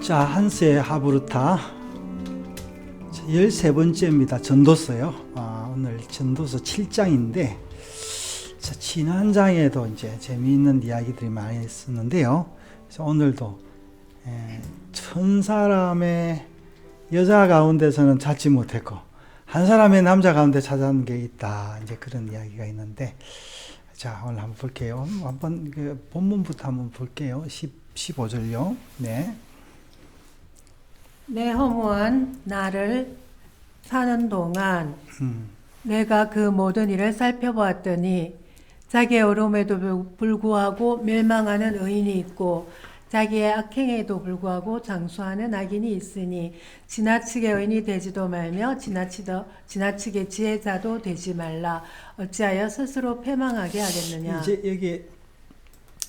자, 한스의 하브루타 13번째입니다. 전도서요. 오늘 전도서 7장인데, 자, 지난 장에도 이제 재미있는 이야기들이 많이 있었는데요. 그래서 오늘도 천 사람의 여자 가운데서는 찾지 못했고 한 사람의 남자 가운데 찾아온 게 있다. 이제 그런 이야기가 있는데, 자, 오늘 한번 볼게요. 한번 그 본문부터 한번 볼게요. 15절요. 네. 내 허무한 나를 사는 동안 내가 그 모든 일을 살펴보았더니 자기의 어려움에도 불구하고 멸망하는 의인이 있고 자기의 악행에도 불구하고 장수하는 악인이 있으니 지나치게 의인이 되지도 말며 지나치게 지혜자도 되지 말라. 어찌하여 스스로 패망하게 하겠느냐. 이제 여기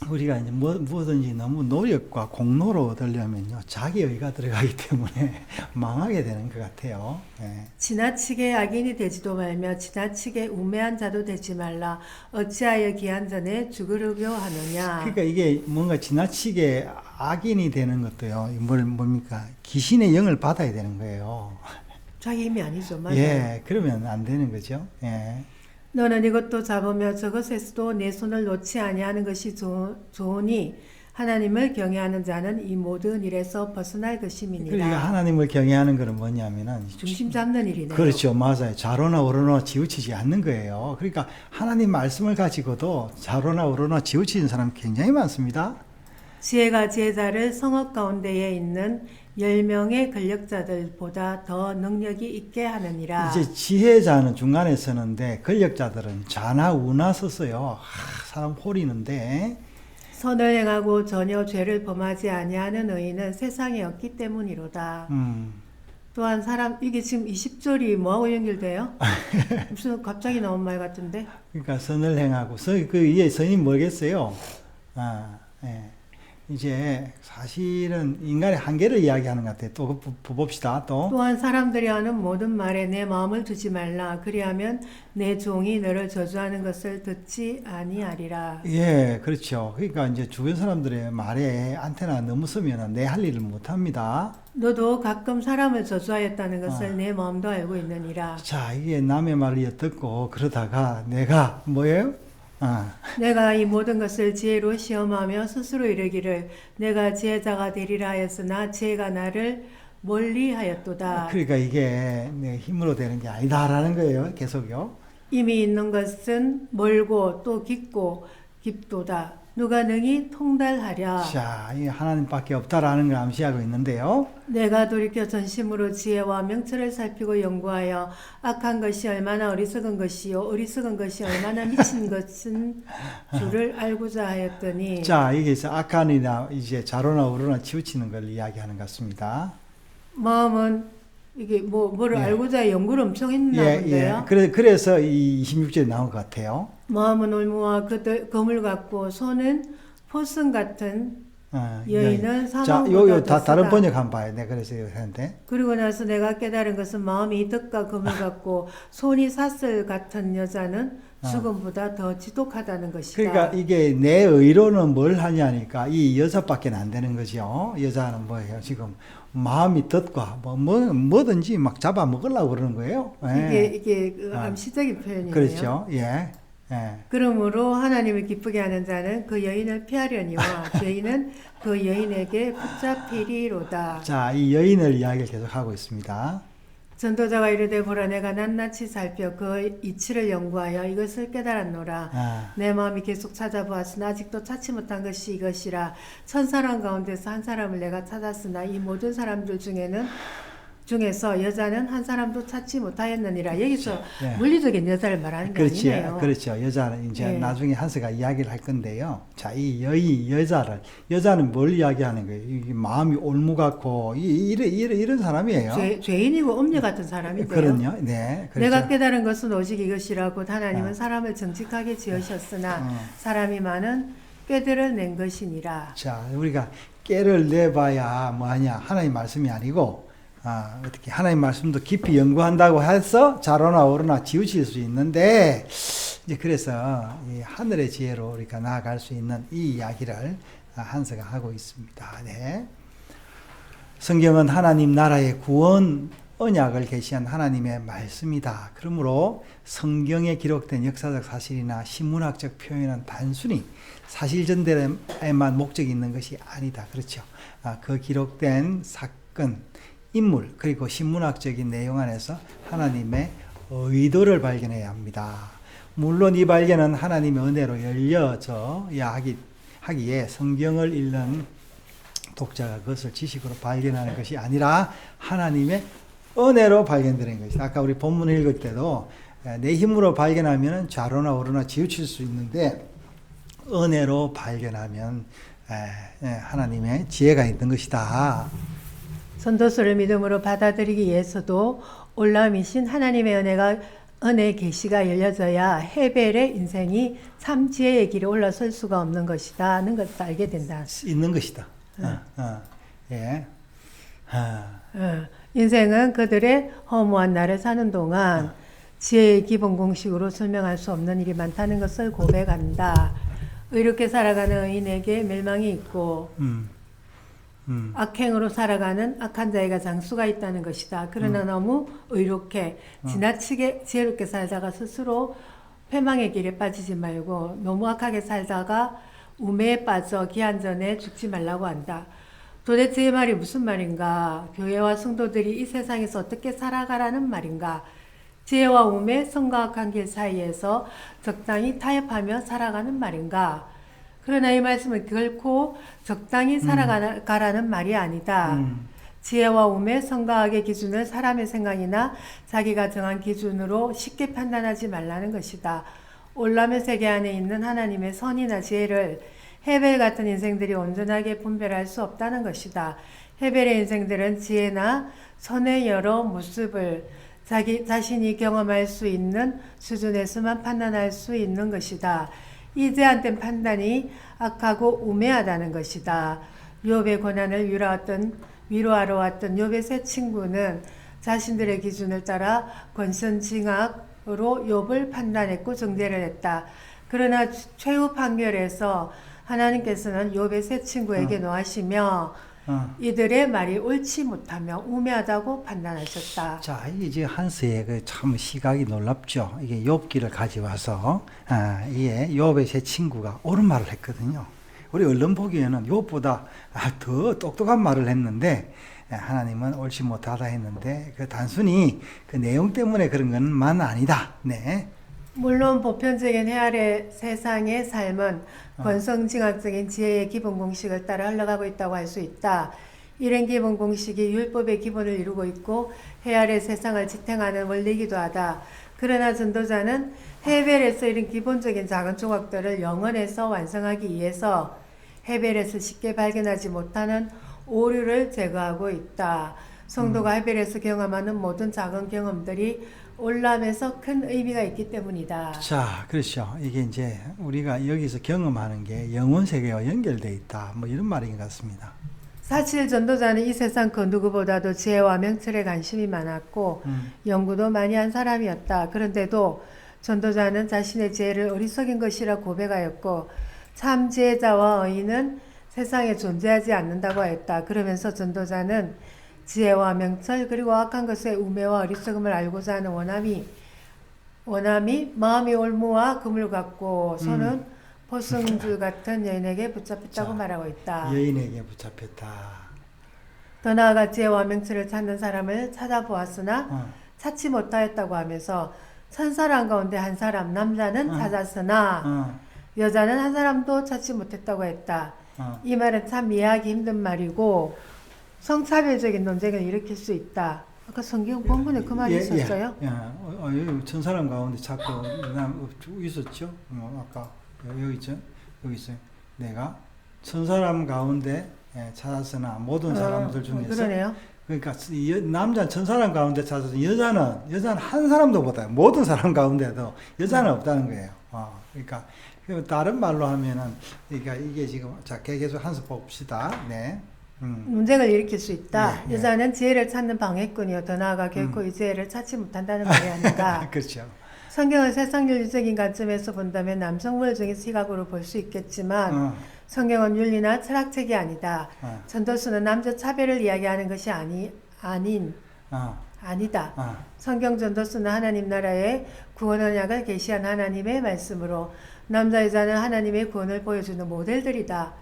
우리가 이제 뭐든지 너무 노력과 공로로 얻으려면요, 자기의가 들어가기 때문에 망하게 되는 것 같아요. 네. 지나치게 악인이 되지도 말며 지나치게 우매한 자도 되지 말라. 어찌하여 기한 전에 죽으려고 하느냐. 그러니까 이게 뭔가 지나치게 악인이 되는 것도요, 뭡니까? 귀신의 영을 받아야 되는 거예요. 자기 힘이 아니죠. 맞아요. 예, 그러면 안 되는 거죠. 예. 너는 이것도 잡으며 저것에서도 내 손을 놓지 아니하는 것이 좋으니 하나님을 경외하는 자는 이 모든 일에서 벗어날 것임이니라. 그러니까 하나님을 경외하는 것은 뭐냐면은 중심 잡는 일이네요. 그렇죠, 맞아요. 좌로나 우로나 치우치지 않는 거예요. 그러니까 하나님 말씀을 가지고도 좌로나 우로나 치우치는 사람 굉장히 많습니다. 지혜가 지혜자를 성읍 가운데에 있는 10명의 권력자들보다 더 능력이 있게 하느니라. 이제 지혜자는 중간에 서는데 권력자들은 좌나 우나 서서요. 사람 호리는데. 선을 행하고 전혀 죄를 범하지 아니하는 의인은 세상에 없기 때문이로다. 또한 이게 지금 20절이 뭐하고 연결돼요? 무슨 갑자기 나온 말 같은데? 그러니까 선을 행하고 그 위에 선이 뭐겠어요? 예. 이제 사실은 인간의 한계를 이야기하는 것 같아요. 또 봅시다. 또한 사람들이 하는 모든 말에 내 마음을 두지 말라. 그리하면 내 종이 너를 저주하는 것을 듣지 아니하리라. 예, 그렇죠. 그러니까 이제 주변 사람들의 말에 안테나 너무 서면 내 할 일을 못 합니다. 너도 가끔 사람을 저주하였다는 것을 내 마음도 알고 있느니라. 자, 이게 남의 말을 듣고 그러다가 내가 뭐예요? 내가 이 모든 것을 지혜로 시험하며 스스로 이르기를 내가 지혜자가 되리라 하였으나 지혜가 나를 멀리하였도다. 그러니까 이게 내 힘으로 되는 게 아니다라는 거예요. 계속요. 이미 있는 것은 멀고 또 깊고 깊도다. 누가 능히 통달하랴. 자, 이 하나님밖에 없다라는 걸 암시하고 있는데요. 내가 돌이켜 전심으로 지혜와 명철을 살피고 연구하여 악한 것이 얼마나 어리석은 것이요 어리석은 것이 얼마나 미친 것은 줄을 알고자 하였더니. 자, 여기서 악한이나 이제 좌로나 우로나 치우치는 걸 이야기하는 것 같습니다. 마음은 이게 뭐를 알고자 연구를 엄청 했나 본데요. 그래서 이 26절에 나온 것 같아요. 마음은 올무와 거물 같고 손은 포승 같은 여인은 사망보다 더 다른 쓰다. 번역 한번 봐요. 네, 그래서 이거 하는데. 그리고 나서 내가 깨달은 것은 마음이 이득과 거물 같고 손이 사슬 같은 여자는 죽음보다 더 지독하다는 것이다. 그러니까 이게 내 의로는 뭘 하냐니까 이 여자밖에 안 되는 거죠. 여자는 뭐예요? 지금 마음이 덧과 뭐든지 막 잡아 먹으려고 그러는 거예요. 이게 암시적인 표현이네요. 그렇죠. 예. 그러므로 하나님을 기쁘게 하는 자는 그 여인을 피하려니와 죄인은 그 여인에게 붙잡히리로다. 자, 이 여인을 이야기를 계속하고 있습니다. 전도자가 이르되 보라 내가 낱낱이 살펴 그 이치를 연구하여 이것을 깨달았노라. 내 마음이 계속 찾아보았으나 아직도 찾지 못한 것이 이것이라. 천 사람 가운데서 한 사람을 내가 찾았으나 이 모든 사람들 중에서 여자는 한 사람도 찾지 못하였느니라. 여기서 물리적인 여자를 말하는 게 아니네요. 그렇죠. 여자는 이제 나중에 한스가 이야기를 할 건데요. 자, 이 여자는 뭘 이야기하는 거예요? 이 마음이 올무 같고 이런 사람이에요. 죄인이고 엄녀 같은 사람인데요. 그럼요. 네. 그렇죠. 내가 깨달은 것은 오직 이것이라고 하나님은 사람을 정직하게 지으셨으나 사람이 많은 꾀들을 낸 것이니라. 자, 우리가 꾀를 내봐야 뭐하냐? 하나님 말씀이 아니고 어떻게 하나님 말씀도 깊이 연구한다고 해서 좌로나 우로나 치우칠 수 있는데, 이제 그래서 이 하늘의 지혜로 우리가 나아갈 수 있는 이 이야기를 한스가 하고 있습니다. 네. 성경은 하나님 나라의 구원 언약을 계시한 하나님의 말씀이다. 그러므로 성경에 기록된 역사적 사실이나 신문학적 표현은 단순히 사실 전달에만 목적이 있는 것이 아니다. 그렇죠. 그 기록된 사건, 인물, 그리고 신문학적인 내용 안에서 하나님의 의도를 발견해야 합니다. 물론 이 발견은 하나님의 은혜로 열려져야 하기에 성경을 읽는 독자가 그것을 지식으로 발견하는 것이 아니라 하나님의 은혜로 발견되는 것이다. 아까 우리 본문을 읽을 때도 내 힘으로 발견하면 좌로나 우로나 치우칠 수 있는데 은혜로 발견하면 하나님의 지혜가 있는 것이다. 전도서를 믿음으로 받아들이기 위해서도 올라오신 하나님의 은혜의 계시가 열려져야 헤벨의 인생이 참 지혜의 길에 올라설 수가 없는 것이다 하는 것을 알게 된다. 있는 것이다. 예. 인생은 그들의 허무한 날을 사는 동안 지혜의 기본 공식으로 설명할 수 없는 일이 많다는 것을 고백한다. 의롭게 살아가는 의인에게 멸망이 있고 악행으로 살아가는 악한 자에게 장수가 있다는 것이다. 그러나 너무 의롭게 지나치게 지혜롭게 살다가 스스로 패망의 길에 빠지지 말고 너무 악하게 살다가 우매에 빠져 기한 전에 죽지 말라고 한다. 도대체 이 말이 무슨 말인가? 교회와 성도들이 이 세상에서 어떻게 살아가라는 말인가? 지혜와 우매, 선과 악한 길 사이에서 적당히 타협하며 살아가는 말인가? 그러나 이 말씀은 결코 적당히 살아가라는 말이 아니다. 지혜와 우매, 선과 악의 기준을 사람의 생각이나 자기가 정한 기준으로 쉽게 판단하지 말라는 것이다. 올라의 세계 안에 있는 하나님의 선이나 지혜를 헤벨 같은 인생들이 온전하게 분별할 수 없다는 것이다. 헤벨의 인생들은 지혜나 선의 여러 모습을 자신이 경험할 수 있는 수준에서만 판단할 수 있는 것이다. 이 제한된 판단이 악하고 우매하다는 것이다. 욥의 고난을 위로하러 왔던 욥의 세 친구는 자신들의 기준을 따라 권선징악으로 욥을 판단했고 정죄를 했다. 그러나 최후 판결에서 하나님께서는 욥의 세 친구에게 노하시며 이들의 말이 옳지 못하며 우매하다고 판단하셨다. 자, 이게 한스의 그 참 시각이 놀랍죠. 이게 욥기를 가져와서 이게 욥의 세 친구가 옳은 말을 했거든요. 우리 얼른 보기에는 욥보다 더 똑똑한 말을 했는데 하나님은 옳지 못하다 했는데 그 단순히 그 내용 때문에 그런 것만 아니다. 네. 물론 보편적인 헤아래 세상의 삶은 권성징악적인 지혜의 기본 공식을 따라 흘러가고 있다고 할 수 있다. 이런 기본 공식이 율법의 기본을 이루고 있고 헤아래 세상을 지탱하는 원리이기도 하다. 그러나 전도자는 헤벨에서 이런 기본적인 작은 조각들을 영혼에서 완성하기 위해서 헤벨에서 쉽게 발견하지 못하는 오류를 제거하고 있다. 성도가 헤벨에서 경험하는 모든 작은 경험들이 올람에서 큰 의미가 있기 때문이다. 자, 그렇죠. 이게 이제 우리가 여기서 경험하는 게 영혼 세계와 연결되어 있다. 뭐 이런 말인 것 같습니다. 사실 전도자는 이 세상 그 누구보다도 지혜와 명철에 관심이 많았고 연구도 많이 한 사람이었다. 그런데도 전도자는 자신의 지혜를 어리석인 것이라 고백하였고 참 지혜자와 의인은 세상에 존재하지 않는다고 했다. 그러면서 전도자는 지혜와 명철 그리고 악한 것의 우매와 어리석음을 알고자 하는 원함이 마음이 올무와 금을 갖고 손은 포승줄 같은 여인에게 붙잡혔다고 말하고 있다. 여인에게 붙잡혔다. 더 나아가 지혜와 명철을 찾는 사람을 찾아보았으나 찾지 못하였다고 하면서 천사람 가운데 한 사람 남자는 찾았으나 여자는 한 사람도 찾지 못했다고 했다. 이 말은 참 이해하기 힘든 말이고 성차별적인 논쟁을 일으킬 수 있다. 아까 성경 본문에 그 말이 있었어요? 천사람 가운데 자꾸 있었죠. 아까 여기 있죠. 여기 있어요. 내가 천사람 가운데 찾았으나 모든 사람들 중에서 그러네요. 그러니까 남자는 천사람 가운데 찾아서 여자는 한 사람도 못해요. 모든 사람 가운데도 여자는 없다는 거예요. 그러니까 다른 말로 하면은 그러니까 이게 지금 자 계속 한수 봅시다. 네. 논쟁을 일으킬 수 있다. 네, 여자는 지혜를 찾는 방해꾼이요. 더 나아가 결코 이 지혜를 찾지 못한다는 말이 아닌가. 그렇죠. 성경은 세상 윤리적인 관점에서 본다면 남성물적인 시각으로 볼 수 있겠지만 성경은 윤리나 철학책이 아니다. 전도서는 남녀 차별을 이야기하는 것이 아니다. 성경 전도서는 하나님 나라의 구원 언약을 계시한 하나님의 말씀으로 남자 여자는 하나님의 구원을 보여주는 모델들이다.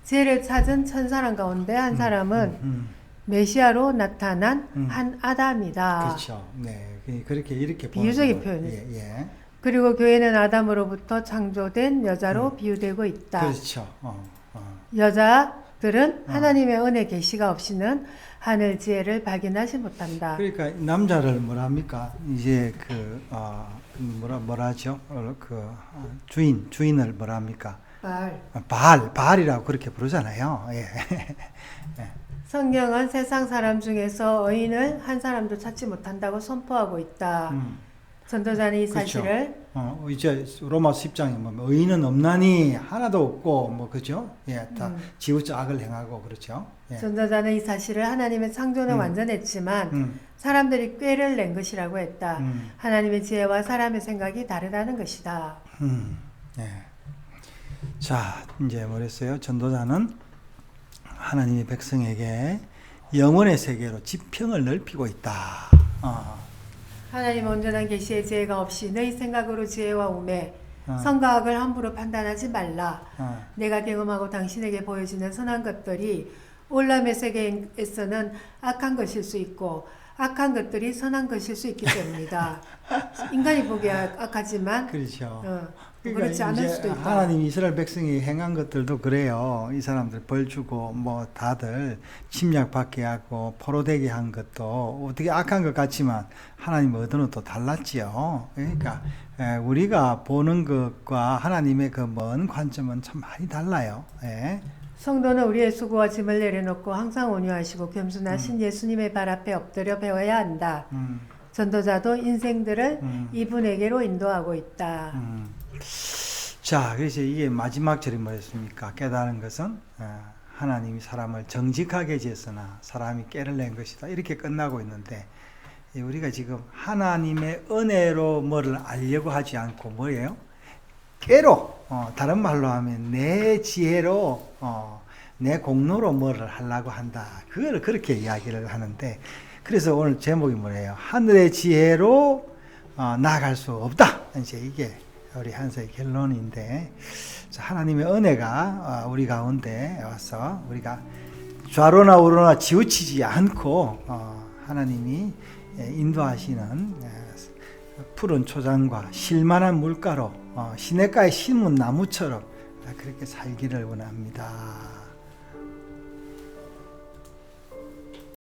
지혜를 찾은 천사람 가운데 한 사람은 메시아로 나타난 한 아담이다. 그렇죠. 네, 그렇게 이렇게 비유적인 표현이. 예. 그리고 교회는 아담으로부터 창조된 여자로 비유되고 있다. 그렇죠. 여자들은 하나님의 은혜 계시가 없이는 하늘 지혜를 발견하지 못한다. 그러니까 남자를 뭐랍니까? 이제 뭐라죠? 주인을 뭐랍니까? 바알이라고 그렇게 부르잖아요. 예. 성경은 세상 사람 중에서 의인을 한 사람도 찾지 못한다고 선포하고 있다. 전도자는 이 사실을 이제 로마서 10장에 보면 의인은 없나니 하나도 없고 뭐 그죠? 예, 다 지우자 악을 행하고 그렇죠. 예. 전도자는 이 사실을 하나님의 창조는 완전했지만 사람들이 꾀를 낸 것이라고 했다. 하나님의 지혜와 사람의 생각이 다르다는 것이다. 예. 자, 이제 뭐랬어요? 전도자는 하나님의 백성에게 영원의 세계로 지평을 넓히고 있다. 하나님은 온전한 계시의 지혜가 없이 너희 생각으로 지혜와 우매, 선과 악을 함부로 판단하지 말라. 내가 경험하고 당신에게 보여주는 선한 것들이 올람의 세계에서는 악한 것일 수 있고 악한 것들이 선한 것일 수 있기 때문이다. 인간이 보기에 악하지만 그렇죠. 그렇지 않을 수도 있다. 하나님 이스라엘 백성이 행한 것들도 그래요. 이 사람들 벌 주고 뭐 다들 침략받게 하고 포로되게 한 것도 어떻게 악한 것 같지만 하나님 의도는 또 달랐지요. 그러니까 우리가 보는 것과 하나님의 그 먼 관점은 참 많이 달라요. 예. 성도는 우리의 수고와 짐을 내려놓고 항상 온유하시고 겸손하신 예수님의 발 앞에 엎드려 배워야 한다. 전도자도 인생들을 이분에게로 인도하고 있다. 자, 그래서 이게 마지막 절이 뭐였습니까? 깨달은 것은 하나님이 사람을 정직하게 지었으나 사람이 깨를 낸 것이다. 이렇게 끝나고 있는데 우리가 지금 하나님의 은혜로 뭐를 알려고 하지 않고 뭐예요? 깨로 다른 말로 하면 내 지혜로 내 공로로 뭐를 하려고 한다. 그걸 그렇게 이야기를 하는데 그래서 오늘 제목이 뭐예요? 하늘의 지혜로 나아갈 수 없다. 이제 이게 우리 한서의 결론인데 하나님의 은혜가 우리 가운데 와서 우리가 좌로나 우로나 지우치지 않고 하나님이 인도하시는 푸른 초장과 실만한 물가로 시냇가에 심은 나무처럼 그렇게 살기를 원합니다.